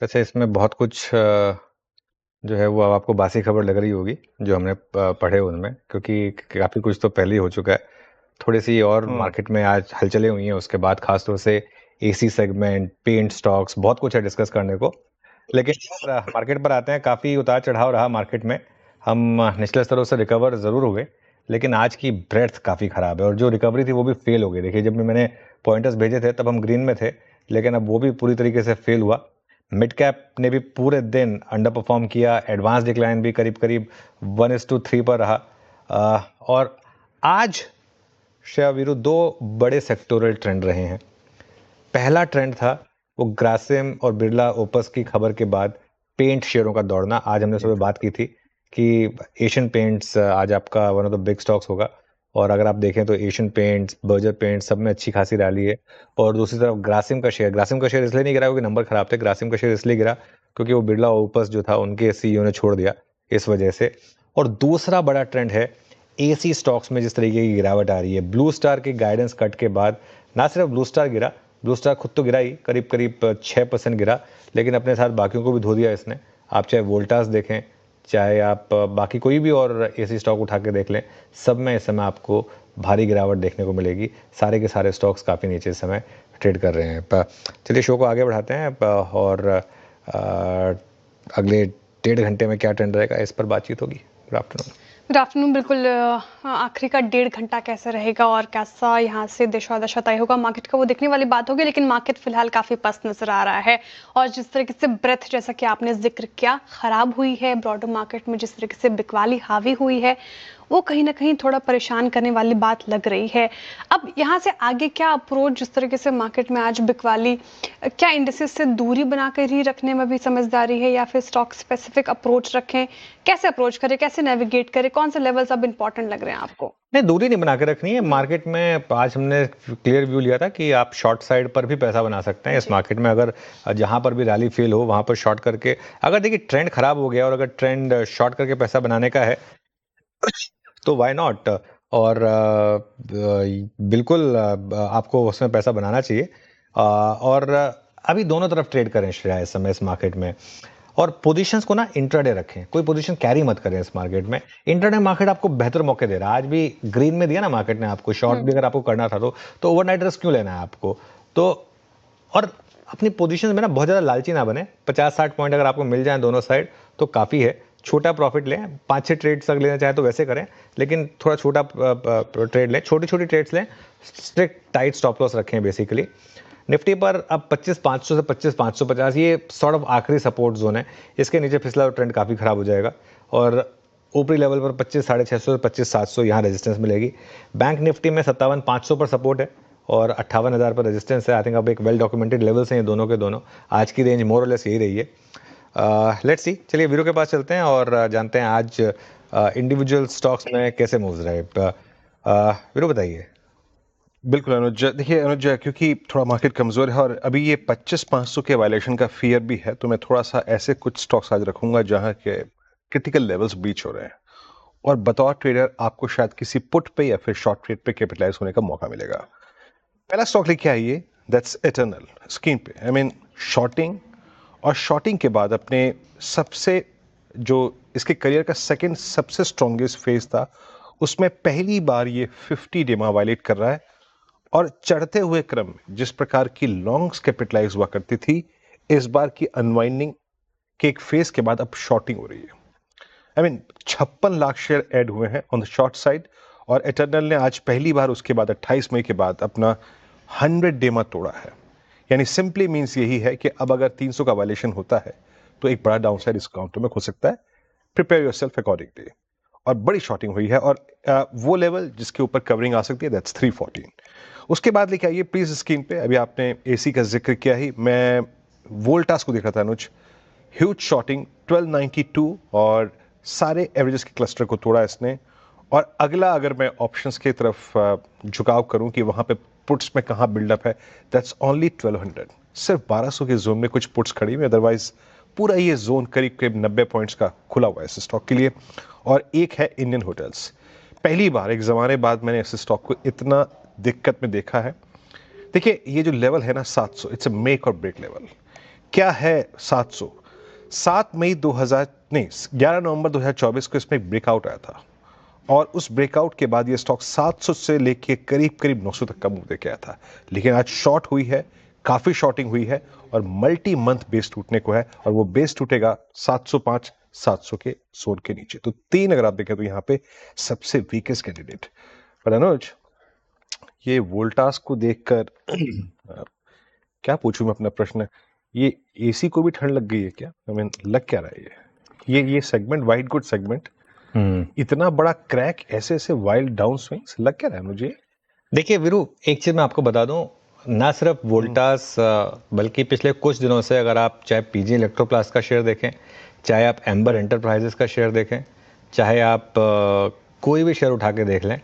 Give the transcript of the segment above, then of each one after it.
वैसे इसमें बहुत कुछ जो है वो अब आपको बासी खबर लग रही होगी, जो हमने पढ़े उनमें, क्योंकि काफ़ी कुछ तो पहले ही हो चुका है। थोड़ी-सी और हुँ। मार्केट में आज हलचलें हुई हैं उसके बाद, ख़ास तौर से एसी सेगमेंट, पेंट स्टॉक्स, बहुत कुछ है डिस्कस करने को। लेकिन मार्केट पर आते हैं, काफ़ी उतार-चढ़ाव रहा मार्केट में। हम निचले स्तरों से रिकवर ज़रूर हुए, लेकिन आज की ब्रेडथ काफ़ी ख़राब है और जो रिकवरी थी वो भी फ़ेल हो गई। देखिए, जब भी मैंने पॉइंटर्स भेजे थे तब हम ग्रीन में थे, लेकिन अब वो भी पूरी तरीके से फ़ेल हुआ। मिड कैप ने भी पूरे दिन अंडर परफॉर्म किया, एडवांस डिक्लाइन भी करीब-करीब 1:3 पर रहा। और आज शेयर विरु 2 बड़े सेक्टोरल ट्रेंड रहे हैं। पहला ट्रेंड था वो ग्रासिम और बिरला ओपस की खबर के बाद पेंट शेयरों का दौड़ना। आज हमने सुबह बात की थी कि एशियन पेंट्स आज आपका one of the big stocks होगा और अगर आप देखें तो एशियन पेंट्स, बर्जर पेंट्स सब में अच्छी खासी रैली है। और दूसरी तरफ ग्रासिम का शेयर इसलिए नहीं गिरा क्योंकि नंबर खराब थे। ग्रासिम का शेयर इसलिए गिरा क्योंकि वो बिरला ओपस जो था उनके सीईओ ने छोड़ दिया, इस वजह से। और दूसरा बड़ा ट्रेंड है एसी स्टॉक्स में जिस तरीके की गिरावट आ रही है। ब्लू स्टार के गाइडेंस कट के बाद ना सिर्फ ब्लू स्टार गिरा, ब्लू स्टार खुद तो गिरा ही, करीब-करीब 6% गिरा, लेकिन अपने साथ बाकियों को भी धो दिया इसने। आप चाहे वोल्टास देखें, चाहे आप बाकी कोई भी और एसी स्टॉक उठा के देख लें, सब में इस समय आपको भारी गिरावट देखने को मिलेगी। सारे के सारे स्टॉक्स काफ़ी नीचे इस समय ट्रेड कर रहे हैं। चलिए शो को आगे बढ़ाते हैं और अगले 1.5 घंटे में क्या ट्रेंड रहेगा इस पर बातचीत होगी। Good afternoon. Good afternoon. बिल्कुल आखिरी का 1.5 घंटा कैसा रहेगा और कैसा यहाँ से दिशा-दशा तय होगा मार्केट का, वो देखने वाली बात होगी। लेकिन मार्केट फिलहाल काफ़ी पस्त नज़र आ रहा है और जिस तरीके से ब्रेथ, जैसा कि आपने ज़िक्र किया, ख़राब हुई है ब्रॉडर मार्केट में, जिस तरीके से बिकवाली हावी हुई है, वो कहीं न कहीं थोड़ा परेशान करने वाली बात लग रही है। अब यहाँ से आगे क्या अप्रोच, जिस तरीके से मार्केट में आज बिकवाली, क्या इंडिसेस से दूरी बनाकर ही रखने में भी समझदारी है या फिर स्टॉक स्पेसिफिक अप्रोच रखें? कैसे अप्रोच करें, कैसे नेविगेट करें, कौन से लेवल्स अब इंपॉर्टेंट लग रहे हैं आपको? नहीं, दूरी नहीं बना के रखनी है। मार्केट में आज हमने क्लियर व्यू लिया था कि आप शॉर्ट साइड पर भी पैसा बना सकते हैं इस जी। मार्केट में। अगर जहां पर भी रैली फेल हो वहां पर शॉर्ट करके, अगर देखिए ट्रेंड खराब हो गया और अगर ट्रेंड शॉर्ट करके पैसा बनाने का है तो व्हाई नॉट। और बिल्कुल आपको उसमें पैसा बनाना चाहिए। और अभी दोनों तरफ ट्रेड करें श्रेया इस समय इस मार्केट में। और पोजीशंस को ना इंट्राडे रखें, कोई पोजीशन कैरी मत करें इस मार्केट में। इंट्राडे मार्केट आपको बेहतर मौके दे रहा है। आज भी ग्रीन में दिया ना मार्केट ने आपको, शॉर्ट भी अगर आपको करना था तो ओवरनाइट रिस्क क्यों लेना है आपको? तो और अपनी पोजीशन में ना बहुत ज़्यादा लालची ना बने। 50-60 पॉइंट अगर आपको मिल जाए दोनों साइड तो काफ़ी है। छोटा प्रॉफिट लें, 5-6 ट्रेड्स अगर लेना चाहें तो वैसे करें, लेकिन थोड़ा छोटा ट्रेड लें, छोटी-छोटी ट्रेड्स लें, स्ट्रिक्ट टाइट स्टॉप लॉस रखें बेसिकली। निफ्टी पर अब 25,500 से 25,550 ये सॉर्ट ऑफ आखिरी सपोर्ट जोन है। इसके नीचे फिसला तो ट्रेंड काफ़ी खराब हो जाएगा और ऊपरी लेवल पर 25,650 से 25,700 यहाँ रेजिस्टेंस मिलेगी। बैंक निफ्टी में 57,500 पर सपोर्ट है और 58,000 पर रेजिस्टेंस है। आई थिंक अब एक वेल डॉक्यूमेंटेड लेवल्स हैं ये दोनों के दोनों। आज की रेंज मोर और लेस यही रही है। लेट्स सी, चलिए वीरू के पास चलते हैं और जानते हैं आज इंडिविजुअल स्टॉक्स में कैसे मूव्स रहे। वीरू बताइए। बिल्कुल अनुज, देखिए अनुज, क्योंकि थोड़ा मार्केट कमज़ोर है और अभी ये 25,500 के वायलेशन का फियर भी है, तो मैं थोड़ा सा ऐसे कुछ स्टॉक्स आज रखूंगा जहां के क्रिटिकल लेवल्स ब्रीच हो रहे हैं और बतौर ट्रेडर आपको शायद किसी पुट पे या फिर शॉर्ट ट्रेड पे कैपिटलाइज होने का मौका मिलेगा। पहला स्टॉक लेके आइए, दैट्स इटर्नल। स्क्रीन पे आई मीन शॉर्टिंग, और शॉर्टिंग के बाद अपने सबसे जो इसके करियर का सेकंड सबसे स्ट्रॉन्गेस्ट फेज था, उसमें पहली बार ये 50 डेमा वायलेट कर रहा है और चढ़ते हुए क्रम में जिस प्रकार की लॉन्ग्स कैपिटलाइज हुआ करती थी, इस बार की अनवाइंडिंग के एक फेज के बाद अब शॉर्टिंग हो रही है। I mean 56 lakh share add हुए हैं ऑन द शॉर्ट साइड और एटर्नल ने आज पहली बार उसके बाद 28 मई के बाद अपना 100 डेमा तोड़ा है। यानी सिंपली मीन्स यही है कि अब अगर 300 का वायलेशन होता है तो एक बड़ा डाउनसाइड इस काउंटर में हो सकता है। Prepare yourself accordingly. और बड़ी शॉर्टिंग हुई है और वो लेवल जिसके ऊपर कवरिंग आ सकती है, दैट्स 314। उसके बाद लेके आइए प्लीज स्क्रीन पे, अभी आपने एसी का जिक्र किया ही, मैं वोल्टास को देख रहा था अनुज। ह्यूज शॉर्टिंग 1292 और सारे एवरेजेस के क्लस्टर को तोड़ा इसने। और अगला अगर मैं ऑप्शंस की तरफ झुकाव करूं कि वहां पे पुट्स में कहां बिल्डअप है, दैट्स ओनली 1200। सिर्फ 1200 के जोन में कुछ पुट्स खड़ी हुई, अदरवाइज पूरा ये जोन करीब करीब 90 पॉइंट्स का खुला हुआ है इस स्टॉक के लिए। और एक है इंडियन होटल्स। पहली बार एक जमाने बाद मैंने इस स्टॉक को इतना दिक्कत में देखा है। देखिए ये जो लेवल है ना 700, इट्स अ मेक और ब्रेक लेवल। क्या है 700? 7 मई 2000 नहीं 11 नवंबर 2024 को इसमें एक ब्रेकआउट आया था और उस ब्रेकआउट के बाद ये स्टॉक 700 से लेके करीब करीब 900 तक का मूव देके आया था, लेकिन आज शॉर्ट हुई है, काफी शॉर्टिंग हुई है और मल्टी मंथ बेस टूटने को है और वो बेस टूटेगा 705 700 के जोन के नीचे। तो 3 अगर आप देखें तो यहाँ पे सबसे वीकेस्ट कैंडिडेट। पर अनुज, ये वोल्टास को देखकर क्या पूछूं मैं अपना प्रश्न, ये एसी को भी ठंड लग गई है क्या? आई मीन लग क्या रहा है ये सेगमेंट, वाइट गुड सेगमेंट, इतना बड़ा क्रैक, ऐसे ऐसे वाइल्ड डाउन स्विंग्स, लग क्या रहा है मुझे? देखिए वीरू, एक चीज मैं आपको बता दूं, ना सिर्फ वोल्टास बल्कि पिछले कुछ दिनों से अगर आप चाहे पीजी इलेक्ट्रोप्लास्ट का शेयर देखें, चाहे आप एम्बर एंटरप्राइजेस का शेयर देखें, चाहे आप कोई भी शेयर उठा के देख लें,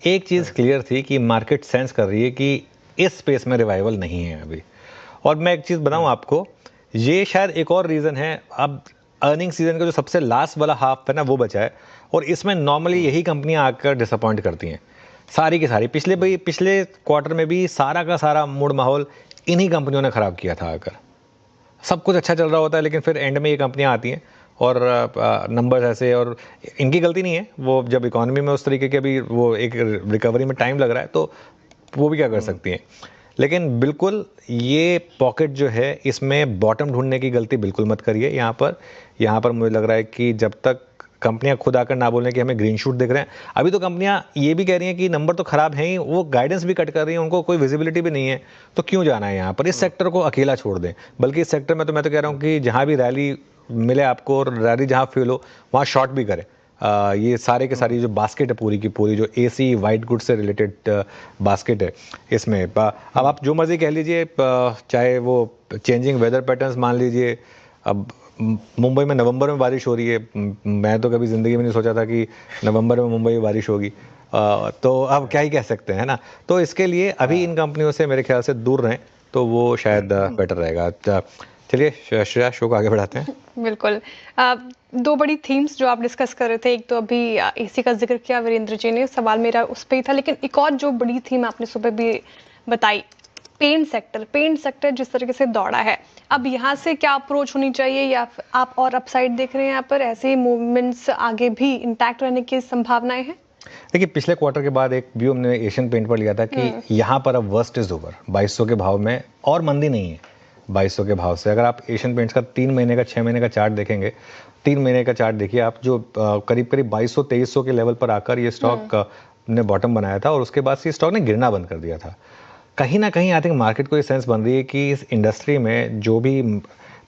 एक चीज़ क्लियर थी कि मार्केट सेंस कर रही है कि इस स्पेस में रिवाइवल नहीं है अभी। और मैं एक चीज़ बताऊं आपको, ये शायद एक और रीज़न है, अब अर्निंग सीजन का जो सबसे लास्ट वाला हाफ है ना वो बचा है और इसमें नॉर्मली यही कंपनियां आकर डिसअपॉइंट करती हैं, सारी की सारी। पिछले क्वार्टर में भी सारा का सारा मूड माहौल इन्हीं कंपनियों ने ख़राब किया था आकर। सब कुछ अच्छा चल रहा होता है लेकिन फिर एंड में ये कंपनियां आती हैं और नंबर्स ऐसे, और इनकी गलती नहीं है, वो जब इकोनॉमी में उस तरीके के अभी वो एक रिकवरी में टाइम लग रहा है तो वो भी क्या कर सकती हैं। लेकिन बिल्कुल ये पॉकेट जो है इसमें बॉटम ढूंढने की गलती बिल्कुल मत करिए। यहाँ पर मुझे लग रहा है कि जब तक कंपनियां खुद आकर ना बोलें कि हमें ग्रीन शूट दिख रहे हैं, अभी तो कंपनियां ये भी कह रही हैं कि नंबर तो खराब हैं ही, वो गाइडेंस भी कट कर रही हैं, उनको कोई विजिबिलिटी भी नहीं है, तो क्यों जाना है यहाँ पर, इस सेक्टर को अकेला छोड़ दें। बल्कि इस सेक्टर में तो मैं तो कह रहा हूँ कि जहाँ भी रैली मिले आपको और रैली जहाँ फील हो वहाँ शॉर्ट भी करें। ये सारे के सारी जो बास्केट है पूरी की पूरी, जो एसी वाइट गुड से रिलेटेड बास्केट है, इसमें अब आप जो मर्जी कह लीजिए, चाहे वो चेंजिंग वेदर पैटर्न्स मान लीजिए। अब मुंबई में नवंबर में बारिश हो रही है, मैं तो कभी ज़िंदगी में नहीं सोचा था कि नवंबर में मुंबई में बारिश होगी, तो अब क्या ही कह सकते हैं ना। तो इसके लिए अभी इन कंपनियों से मेरे ख्याल से दूर रहें तो वो शायद बेटर रहेगा। चलिए श्रेया, शो को आगे बढ़ाते हैं। बिल्कुल। दो बड़ी थीम्स जो आप डिस्कस कर रहे थे, एक तो अभी एसी का जिक्र किया वीरेंद्र जी ने, सवाल मेरा उस पर ही था, लेकिन एक और जो बड़ी थीम आपने सुबह भी बताई, पेंट सेक्टर जिस तरीके से दौड़ा है, अब यहाँ से क्या अप्रोच होनी चाहिए, या आप और अपसाइड देख रहे हैं यहाँ पर, ऐसे मूवमेंट्स आगे भी इंटैक्ट रहने की संभावनाएं हैं? देखिए, पिछले क्वार्टर के बाद एक व्यू हमने एशियन पेंट पर लिया था कि यहाँ पर अब वर्स्ट इज ओवर, 2200 के भाव में और मंदी नहीं है। 2200 के भाव से अगर आप एशियन पेंट्स का 3 महीने का 6 महीने का चार्ट देखेंगे, 3 महीने का चार्ट देखिए आप, जो करीब करीब 2200-2300 के लेवल पर आकर ये स्टॉक ने बॉटम बनाया था और उसके बाद से स्टॉक ने गिरना बंद कर दिया था। कहीं ना कहीं आई थिंक मार्केट को ये सेंस बन रही है कि इस इंडस्ट्री में जो भी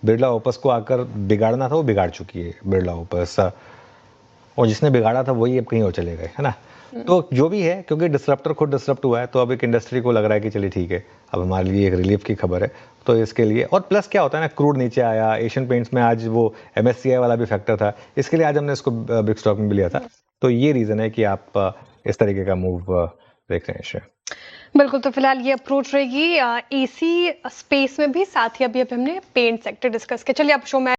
बिरला ओपस को आकर बिगाड़ना था वो बिगाड़ चुकी है बिरला ओपस, और जिसने बिगाड़ा था वही अब कहीं और चले गए, है ना। तो जो भी है, क्योंकि डिसरप्टर खुद डिसरप्ट हुआ है तो अब एक इंडस्ट्री को लग रहा है कि चलिए ठीक है, अब हमारे लिए एक रिलीफ की खबर है। तो इसके लिए, और प्लस क्या होता है ना, क्रूड नीचे आया, एशियन पेंट्स में आज वो MSCI वाला भी फैक्टर था, इसके लिए आज हमने इसको बिग स्टॉक में भी लिया था। तो ये रीजन है कि आप इस तरीके का मूव देख रहे हैं श्रेया। बिल्कुल, तो फिलहाल ये अप्रोच रहेगी एसी स्पेस में भी, साथ ही अभी हमने पेंट सेक्टर डिस्कस किया। चलिए अब शो में